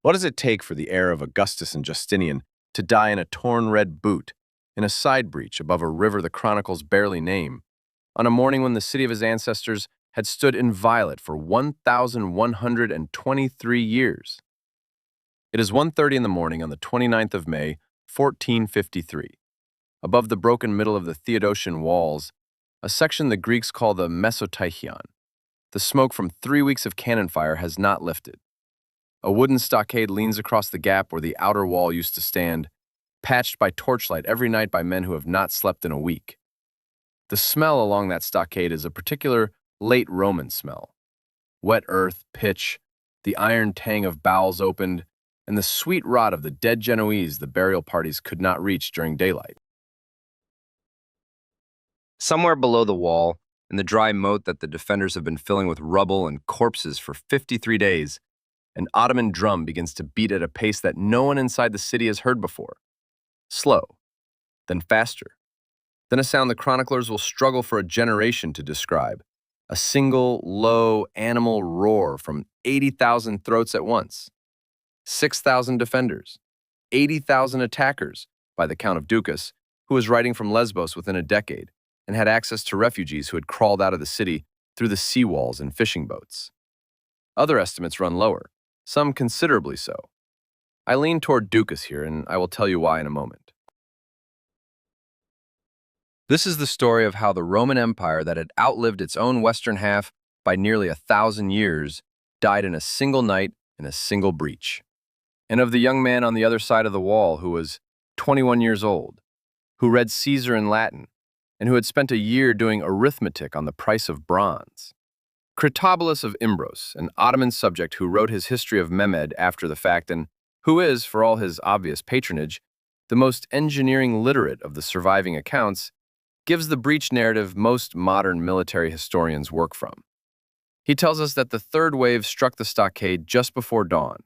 What does it take for the heir of Augustus and Justinian to die in a torn red boot, in a side breach above a river the chronicles barely name, on a morning when the city of his ancestors had stood inviolate for 1,123 years? It is 1:30 in the morning on the 29th of May, 1453. Above the broken middle of the Theodosian walls, a section the Greeks call the Mesoteichion. The smoke from 3 weeks of cannon fire has not lifted. A wooden stockade leans across the gap where the outer wall used to stand, patched by torchlight every night by men who have not slept in a week. The smell along that stockade is a particular late Roman smell. Wet earth, pitch, the iron tang of bowels opened, and the sweet rot of the dead Genoese the burial parties could not reach during daylight. Somewhere below the wall, in the dry moat that the defenders have been filling with rubble and corpses for 53 days, an Ottoman drum begins to beat at a pace that no one inside the city has heard before. Slow, then faster, then a sound the chroniclers will struggle for a generation to describe. A single, low, animal roar from 80,000 throats at once. 6,000 defenders, 80,000 attackers, by the count of Ducas, who was writing from Lesbos within a decade and had access to refugees who had crawled out of the city through the seawalls in fishing boats. Other estimates run lower, some considerably so. I lean toward Ducas here, and I will tell you why in a moment. This is the story of how the Roman Empire that had outlived its own western half by nearly 1,000 years died in a single night in a single breach. And of the young man on the other side of the wall who was 21 years old, who read Caesar in Latin, and who had spent a year doing arithmetic on the price of bronze. Critobulus of Imbros, an Ottoman subject who wrote his history of Mehmed after the fact and who is, for all his obvious patronage, the most engineering literate of the surviving accounts, gives the breach narrative most modern military historians work from. He tells us that the third wave struck the stockade just before dawn.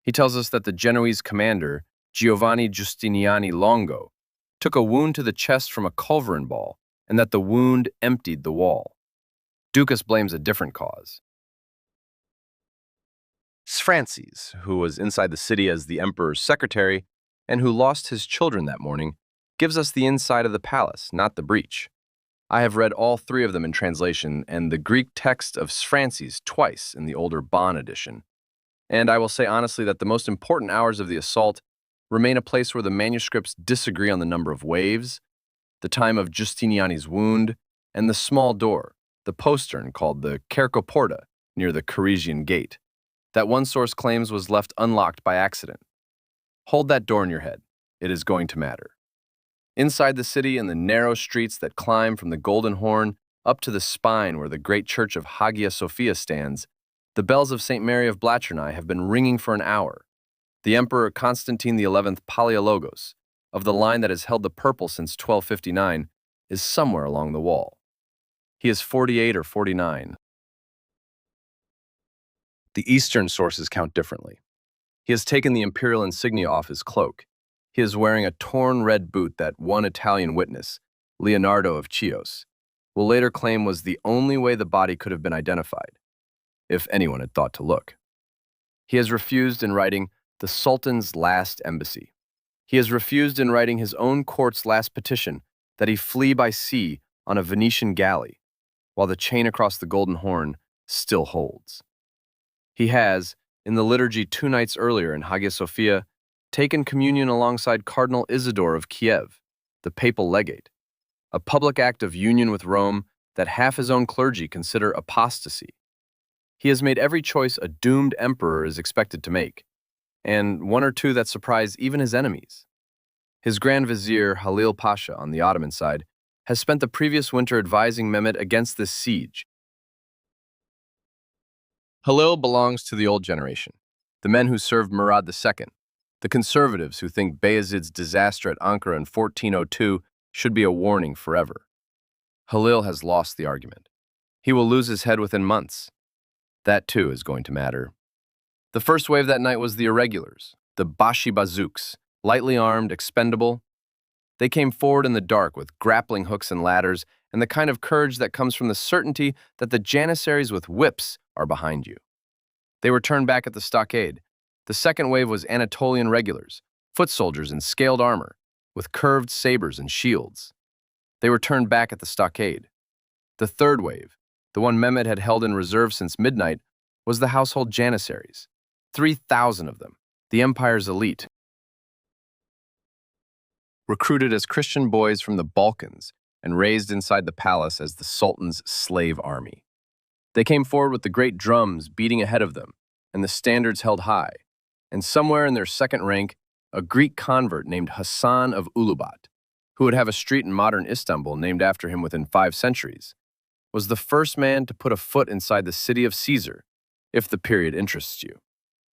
He tells us that the Genoese commander, Giovanni Giustiniani Longo, took a wound to the chest from a culverin ball, and that the wound emptied the wall. Ducas blames a different cause. Sphrantzes, who was inside the city as the emperor's secretary and who lost his children that morning, gives us the inside of the palace, not the breach. I have read all three of them in translation and the Greek text of Sphrantzes twice in the older Bonn edition. And I will say honestly that the most important hours of the assault remain a place where the manuscripts disagree on the number of waves, the time of Giustiniani's wound, and the small door, the postern called the Cercoporta, near the Corresian gate, that one source claims was left unlocked by accident. Hold that door in your head. It is going to matter. Inside the city, in the narrow streets that climb from the Golden Horn up to the spine where the great church of Hagia Sophia stands, the bells of St. Mary of Blachernai have been ringing for an hour. The Emperor Constantine XI Palaiologos, of the line that has held the purple since 1259, is somewhere along the wall. He is 48 or 49. The Eastern sources count differently. He has taken the imperial insignia off his cloak. He is wearing a torn red boot that one Italian witness, Leonardo of Chios, will later claim was the only way the body could have been identified, if anyone had thought to look. He has refused in writing the Sultan's last embassy. He has refused in writing his own court's last petition that he flee by sea on a Venetian galley, while the chain across the Golden Horn still holds. He has, in the liturgy 2 nights earlier in Hagia Sophia, taken communion alongside Cardinal Isidore of Kiev, the papal legate, a public act of union with Rome that half his own clergy consider apostasy. He has made every choice a doomed emperor is expected to make, and one or two that surprise even his enemies. His Grand Vizier, Halil Pasha, on the Ottoman side, has spent the previous winter advising Mehmed against this siege. Halil belongs to the old generation, the men who served Murad II, the conservatives who think Bayezid's disaster at Ankara in 1402 should be a warning forever. Halil has lost the argument. He will lose his head within months. That, too, is going to matter. The first wave that night was the irregulars, the Bashi Bazouks, lightly armed, expendable. They came forward in the dark with grappling hooks and ladders and the kind of courage that comes from the certainty that the janissaries with whips are behind you. They were turned back at the stockade. The second wave was Anatolian regulars, foot soldiers in scaled armor, with curved sabers and shields. They were turned back at the stockade. The third wave, the one Mehmed had held in reserve since midnight, was the household janissaries, 3,000 of them, the empire's elite, recruited as Christian boys from the Balkans and raised inside the palace as the Sultan's slave army. They came forward with the great drums beating ahead of them and the standards held high, and somewhere in their second rank, a Greek convert named Hassan of Ulubat, who would have a street in modern Istanbul named after him within 5 centuries, was the first man to put a foot inside the city of Caesar, if the period interests you.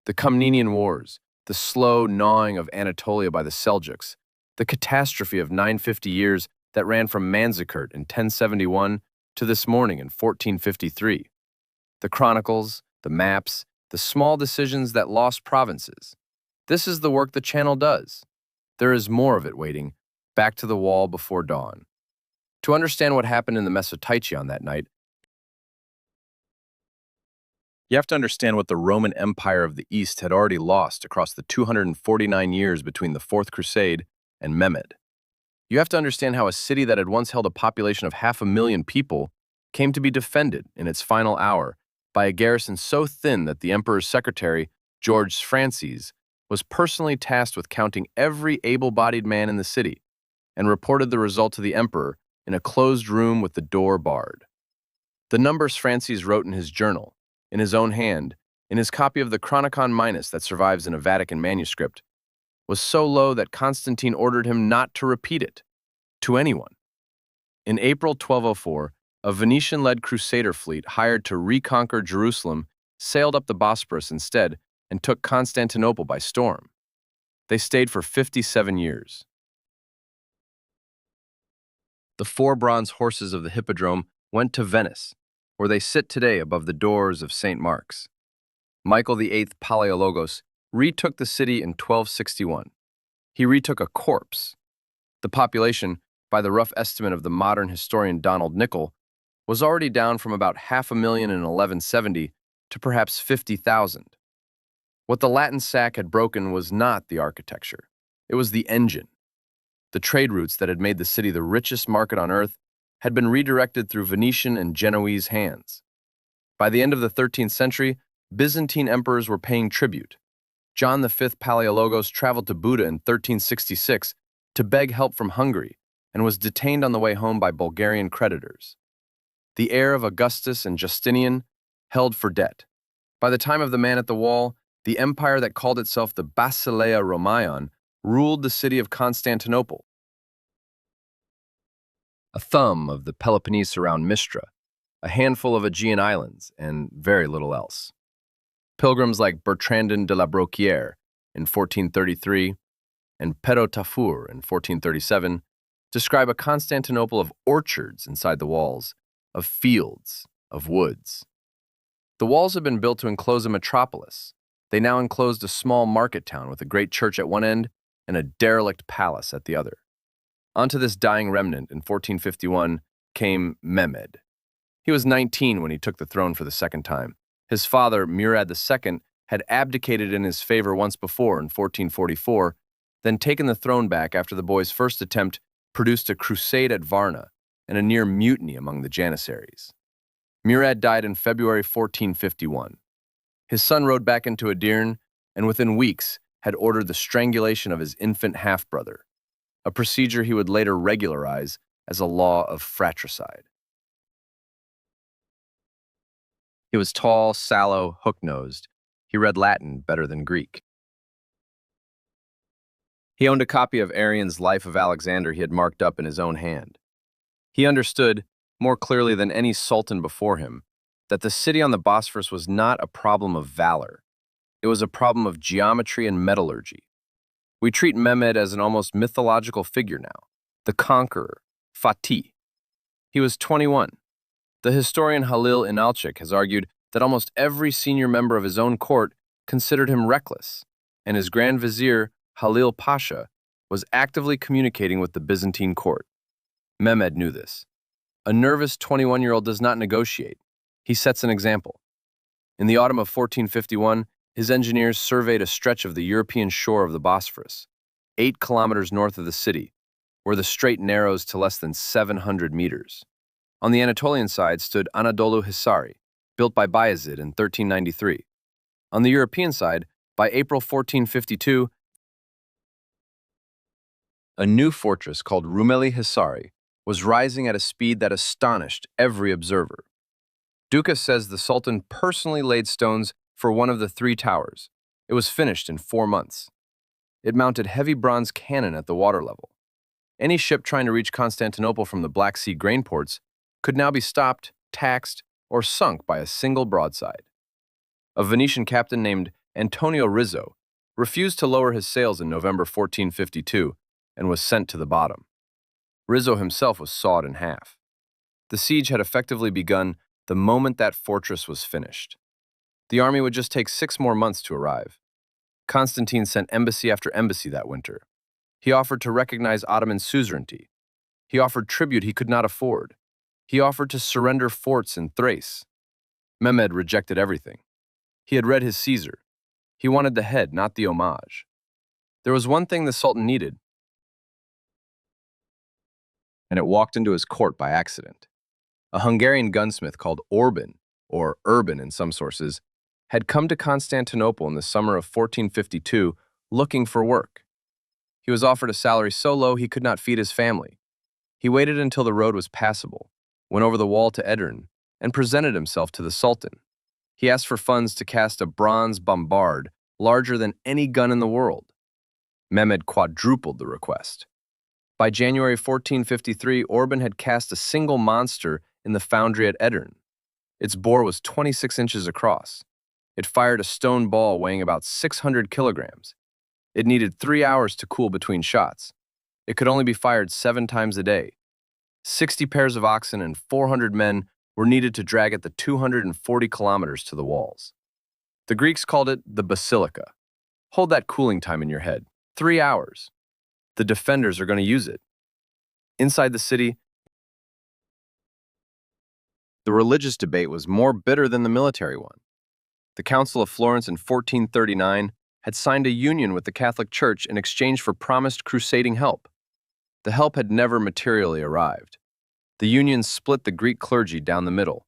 The Comnenian Wars, the slow gnawing of Anatolia by the Seljuks, the catastrophe of 950 years that ran from Manzikert in 1071 to this morning in 1453. The chronicles, the maps, the small decisions that lost provinces. This is the work the channel does. There is more of it waiting, back to the wall before dawn. To understand what happened in the Mesotaichi on that night, you have to understand what the Roman Empire of the East had already lost across the 249 years between the Fourth Crusade and Mehmed. You have to understand how a city that had once held a population of 500,000 people came to be defended in its final hour by a garrison so thin that the emperor's secretary, George Francis, was personally tasked with counting every able-bodied man in the city and reported the result to the emperor in a closed room with the door barred. The numbers Francis wrote in his journal, in his own hand, in his copy of the Chronicon Minus that survives in a Vatican manuscript, was so low that Constantine ordered him not to repeat it to anyone. In April 1204, a Venetian-led crusader fleet hired to reconquer Jerusalem sailed up the Bosporus instead and took Constantinople by storm. They stayed for 57 years. The 4 bronze horses of the Hippodrome went to Venice, where they sit today above the doors of St. Mark's. Michael VIII Palaiologos retook the city in 1261. He retook a corpse. The population, by the rough estimate of the modern historian Donald Nickel, was already down from about 500,000 in 1170 to perhaps 50,000. What the Latin sack had broken was not the architecture. It was the engine. The trade routes that had made the city the richest market on earth had been redirected through Venetian and Genoese hands. By the end of the 13th century, Byzantine emperors were paying tribute. John V Palaiologos traveled to Buda in 1366 to beg help from Hungary and was detained on the way home by Bulgarian creditors. The heir of Augustus and Justinian held for debt. By the time of the man at the wall, the empire that called itself the Basileia Romaion ruled the city of Constantinople, a thumb of the Peloponnese around Mistra, a handful of Aegean islands, and very little else. Pilgrims like Bertrandin de la Brocquière in 1433 and Pero Tafur in 1437 describe a Constantinople of orchards inside the walls, of fields, of woods. The walls had been built to enclose a metropolis. They now enclosed a small market town with a great church at one end and a derelict palace at the other. Onto this dying remnant in 1451 came Mehmed. He was 19 when he took the throne for the second time. His father, Murad II, had abdicated in his favor once before in 1444, then taken the throne back after the boy's first attempt produced a crusade at Varna and a near mutiny among the Janissaries. Murad died in February 1451. His son rode back into Edirne and within weeks had ordered the strangulation of his infant half-brother, a procedure he would later regularize as a law of fratricide. He was tall, sallow, hook-nosed. He read Latin better than Greek. He owned a copy of Arrian's Life of Alexander he had marked up in his own hand. He understood, more clearly than any sultan before him, that the city on the Bosphorus was not a problem of valor. It was a problem of geometry and metallurgy. We treat Mehmed as an almost mythological figure now, the conqueror, Fatih. He was 21. The historian Halil Inalcik has argued that almost every senior member of his own court considered him reckless, and his Grand Vizier, Halil Pasha, was actively communicating with the Byzantine court. Mehmed knew this. A nervous 21-year-old does not negotiate. He sets an example. In the autumn of 1451, His engineers surveyed a stretch of the European shore of the Bosphorus, 8 kilometers north of the city, where the strait narrows to less than 700 meters. On the Anatolian side stood Anadolu Hisari, built by Bayezid in 1393. On the European side, by April 1452, a new fortress called Rumeli Hisari was rising at a speed that astonished every observer. Dukas says the Sultan personally laid stones for one of the 3 towers. It was finished in 4 months. It mounted heavy bronze cannon at the water level. Any ship trying to reach Constantinople from the Black Sea grain ports could now be stopped, taxed, or sunk by a single broadside. A Venetian captain named Antonio Rizzo refused to lower his sails in November 1452 and was sent to the bottom. Rizzo himself was sawed in half. The siege had effectively begun the moment that fortress was finished. The army would just take 6 more months to arrive. Constantine sent embassy after embassy that winter. He offered to recognize Ottoman suzerainty. He offered tribute he could not afford. He offered to surrender forts in Thrace. Mehmed rejected everything. He had read his Caesar. He wanted the head, not the homage. There was one thing the Sultan needed, and it walked into his court by accident. A Hungarian gunsmith called Orban, or Urban in some sources, had come to Constantinople in the summer of 1452 looking for work. He was offered a salary so low he could not feed his family. He waited until the road was passable, went over the wall to Edirne, and presented himself to the Sultan. He asked for funds to cast a bronze bombard larger than any gun in the world. Mehmed quadrupled the request. By January 1453, Orban had cast a single monster in the foundry at Edirne. Its bore was 26 inches across. It fired a stone ball weighing about 600 kilograms. It needed 3 hours to cool between shots. It could only be fired 7 times a day. 60 pairs of oxen and 400 men were needed to drag it the 240 kilometers to the walls. The Greeks called it the basilica. Hold that cooling time in your head. 3 hours. The defenders are going to use it. Inside the city, the religious debate was more bitter than the military one. The Council of Florence in 1439 had signed a union with the Catholic Church in exchange for promised crusading help. The help had never materially arrived. The union split the Greek clergy down the middle.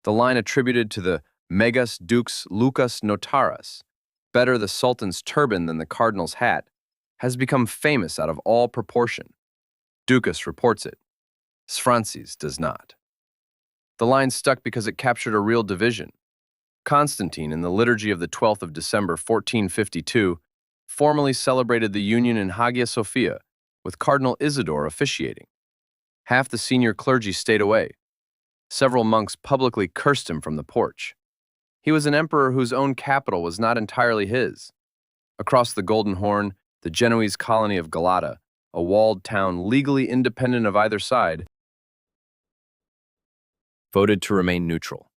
The line attributed to the Megas Dux Lucas Notaras, better the Sultan's turban than the cardinal's hat, has become famous out of all proportion. Ducas reports it. Sfrancis does not. The line stuck because it captured a real division. Constantine, in the Liturgy of the 12th of December 1452, formally celebrated the union in Hagia Sophia, with Cardinal Isidore officiating. Half the senior clergy stayed away. Several monks publicly cursed him from the porch. He was an emperor whose own capital was not entirely his. Across the Golden Horn, the Genoese colony of Galata, a walled town legally independent of either side, voted to remain neutral.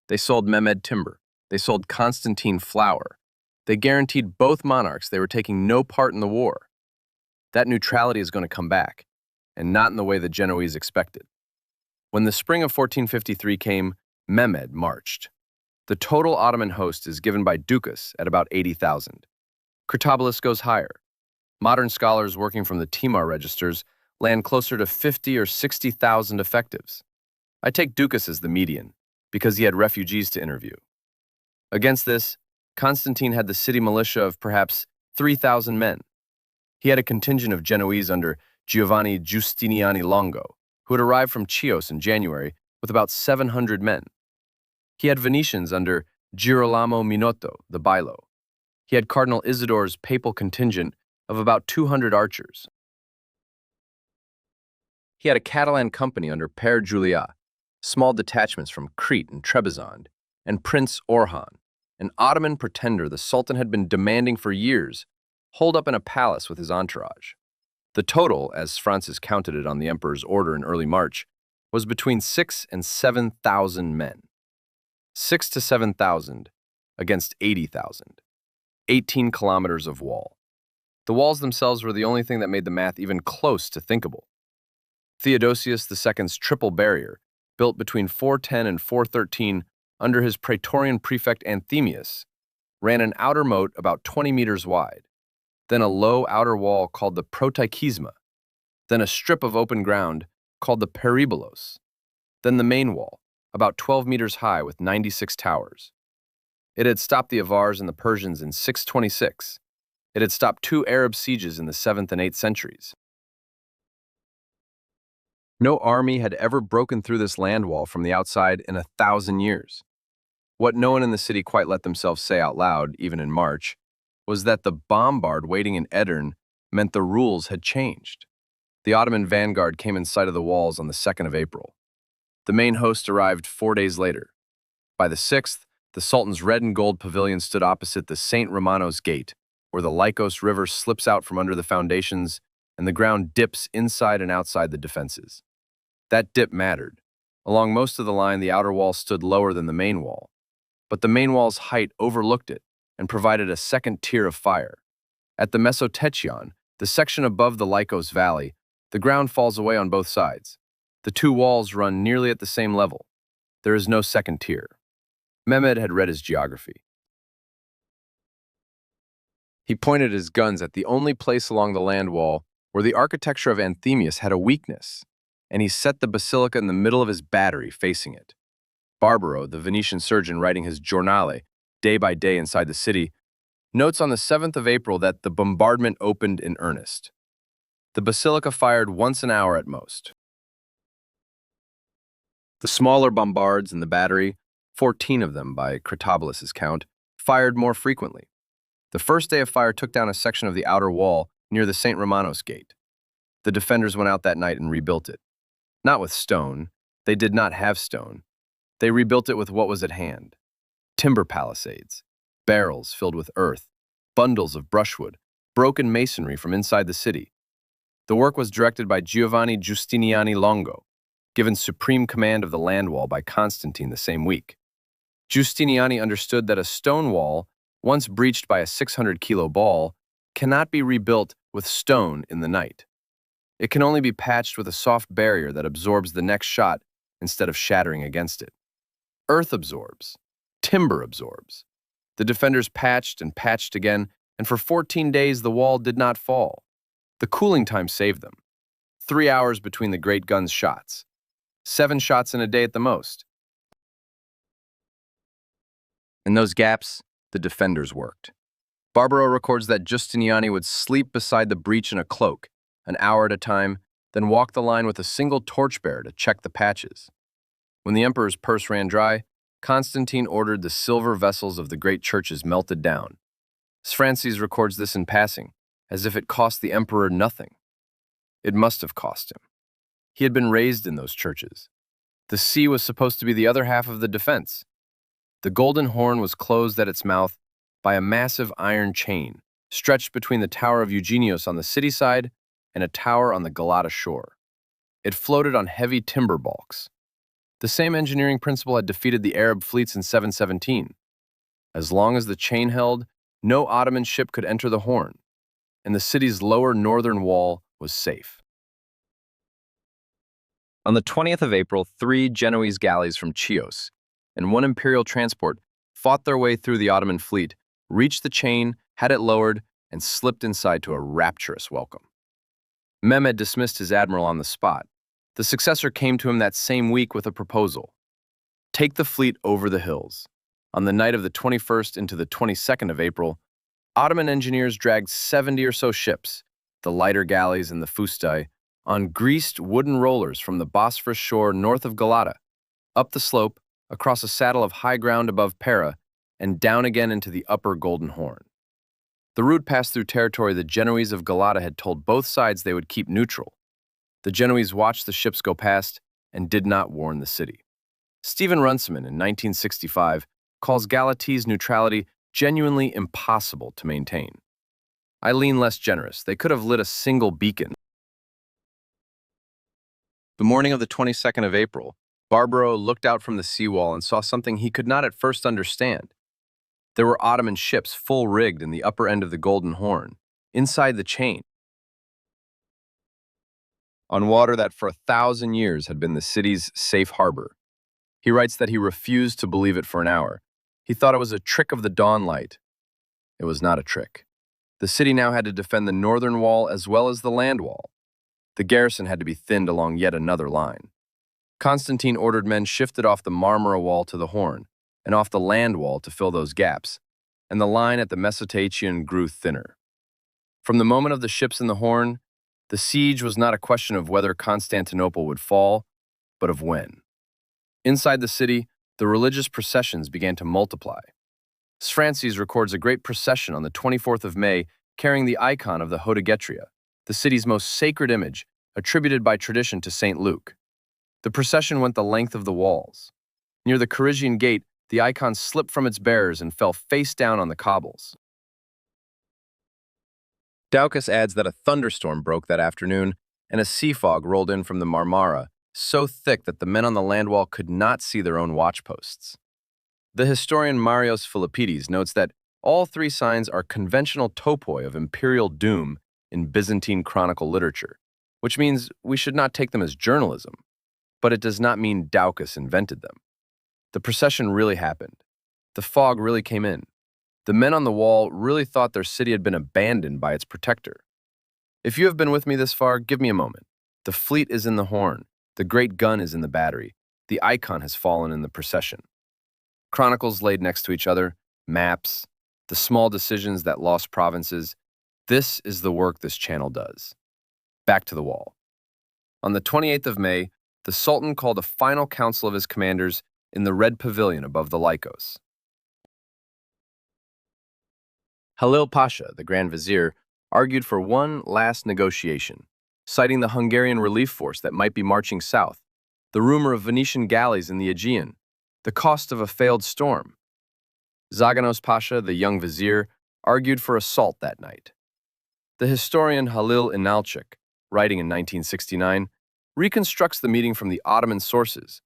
They sold Mehmed timber. They sold Constantine flour. They guaranteed both monarchs they were taking no part in the war. That neutrality is going to come back, and not in the way the Genoese expected. When the spring of 1453 came, Mehmed marched. The total Ottoman host is given by Ducas at about 80,000. Critobulus goes higher. Modern scholars working from the Timar registers land closer to 50 or 60,000 effectives. I take Ducas as the median, because he had refugees to interview. Against this, Constantine had the city militia of perhaps 3,000 men. He had a contingent of Genoese under Giovanni Giustiniani Longo, who had arrived from Chios in January with about 700 men. He had Venetians under Girolamo Minotto, the Bailo. He had Cardinal Isidore's papal contingent of about 200 archers. He had a Catalan company under Pere Julià, small detachments from Crete and Trebizond, and Prince Orhan, an Ottoman pretender the Sultan had been demanding for years, holed up in a palace with his entourage. The total, as Francis counted it on the emperor's order in early March, was between 6,000 and 7,000 men. 6,000 to 7,000 against 80,000. 18 kilometers of wall. The walls themselves were the only thing that made the math even close to thinkable. Theodosius II's triple barrier, built between 410 and 413 under his Praetorian prefect Anthemius, ran an outer moat about 20 meters wide, then a low outer wall called the protikisma, then a strip of open ground called the peribolos, then the main wall, about 12 meters high with 96 towers. It had stopped the Avars and the Persians in 626. It had stopped 2 Arab sieges in the 7th and 8th centuries. No army had ever broken through this land wall from the outside in 1,000 years. What no one in the city quite let themselves say out loud, even in March, was that the bombard waiting in Edirne meant the rules had changed. The Ottoman vanguard came in sight of the walls on the 2nd of April. The main host arrived 4 days later. By the 6th, the Sultan's red and gold pavilion stood opposite the St. Romanos Gate, where the Lycos River slips out from under the foundations and the ground dips inside and outside the defenses. That dip mattered. Along most of the line, the outer wall stood lower than the main wall, but the main wall's height overlooked it and provided a second tier of fire. At the Mesotechion, the section above the Lycos Valley, the ground falls away on both sides. The 2 walls run nearly at the same level. There is no second tier. Mehmed had read his geography. He pointed his guns at the only place along the land wall where the architecture of Anthemius had a weakness, and he set the basilica in the middle of his battery facing it. Barbaro, the Venetian surgeon writing his giornale day by day inside the city, notes on the 7th of April that the bombardment opened in earnest. The basilica fired once an hour at most. The smaller bombards in the battery, 14 of them by Critobulus' count, fired more frequently. The first day of fire took down a section of the outer wall near the St. Romanos Gate. The defenders went out that night and rebuilt it. Not with stone. They did not have stone. They rebuilt it with what was at hand. Timber palisades, barrels filled with earth, bundles of brushwood, broken masonry from inside the city. The work was directed by Giovanni Giustiniani Longo, given supreme command of the land wall by Constantine the same week. Giustiniani understood that a stone wall, once breached by a 600-kilo ball, cannot be rebuilt with stone in the night. It can only be patched with a soft barrier that absorbs the next shot instead of shattering against it. Earth absorbs. Timber absorbs. The defenders patched and patched again, and for 14 days the wall did not fall. The cooling time saved them. 3 hours between the great guns' shots. 7 shots in a day at the most. In those gaps, the defenders worked. Barbaro records that Giustiniani would sleep beside the breach in a cloak, an hour at a time, then walk the line with a single torchbearer to check the patches. When the emperor's purse ran dry, Constantine ordered the silver vessels of the great churches melted down. Sfrances records this in passing, as if it cost the emperor nothing. It must have cost him. He had been raised in those churches. The sea was supposed to be the other half of the defense. The golden horn was closed at its mouth by a massive iron chain, stretched between the Tower of Eugenius on the city side and a tower on the Galata shore. It floated on heavy timber balks. The same engineering principle had defeated the Arab fleets in 717. As long as the chain held, no Ottoman ship could enter the horn, and the city's lower northern wall was safe. On the 20th of April, 3 Genoese galleys from Chios and 1 imperial transport fought their way through the Ottoman fleet, reached the chain, had it lowered, and slipped inside to a rapturous welcome. Mehmed dismissed his admiral on the spot. The successor came to him that same week with a proposal. Take the fleet over the hills. On the night of the 21st into the 22nd of April, Ottoman engineers dragged 70 or so ships, the lighter galleys and the fustae, on greased wooden rollers from the Bosphorus shore north of Galata, up the slope, across a saddle of high ground above Pera, and down again into the upper Golden Horn. The route passed through territory the Genoese of Galata had told both sides they would keep neutral. The Genoese watched the ships go past and did not warn the city. Stephen Runciman, in 1965, calls Galatee's neutrality genuinely impossible to maintain. I lean less generous. They could have lit a single beacon. The morning of the 22nd of April, Barbaro looked out from the seawall and saw something he could not at first understand. There were Ottoman ships full-rigged in the upper end of the Golden Horn, inside the chain, on water that for 1,000 years had been the city's safe harbor. He writes that he refused to believe it for an hour. He thought it was a trick of the dawn light, It was not a trick. The city now had to defend the northern wall as well as the land wall. The garrison had to be thinned along yet another line. Constantine ordered men shifted off the Marmara wall to the Horn, and off the land wall to fill those gaps, and the line at the Mesopotamian grew thinner. From the moment of the ships in the Horn, the siege was not a question of whether Constantinople would fall, but of when. Inside the city, the religious processions began to multiply. Sphrantzes records a great procession on the 24th of May carrying the icon of the Hodegetria, the city's most sacred image, attributed by tradition to St. Luke. The procession went the length of the walls. Near the Corinthian gate, the icon slipped from its bearers and fell face down on the cobbles. Doukas adds that a thunderstorm broke that afternoon, and a sea fog rolled in from the Marmara, so thick that the men on the land wall could not see their own watchposts. The historian Marios Philippides notes that all three signs are conventional topoi of imperial doom in Byzantine chronicle literature, which means we should not take them as journalism, but it does not mean Doukas invented them. The procession really happened. The fog really came in. The men on the wall really thought their city had been abandoned by its protector. If you have been with me this far, give me a moment. The fleet is in the Horn. The great gun is in the battery. The icon has fallen in the procession. Chronicles laid next to each other, maps, the small decisions that lost provinces. This is the work this channel does. Back to the wall. On the 28th of May, the Sultan called a final council of his commanders in the Red Pavilion above the Lycos. Halil Pasha, the Grand Vizier, argued for one last negotiation, citing the Hungarian relief force that might be marching south, the rumor of Venetian galleys in the Aegean, the cost of a failed storm. Zaganos Pasha, the young vizier, argued for assault that night. The historian Halil Inalcik, writing in 1969, reconstructs the meeting from the Ottoman sources,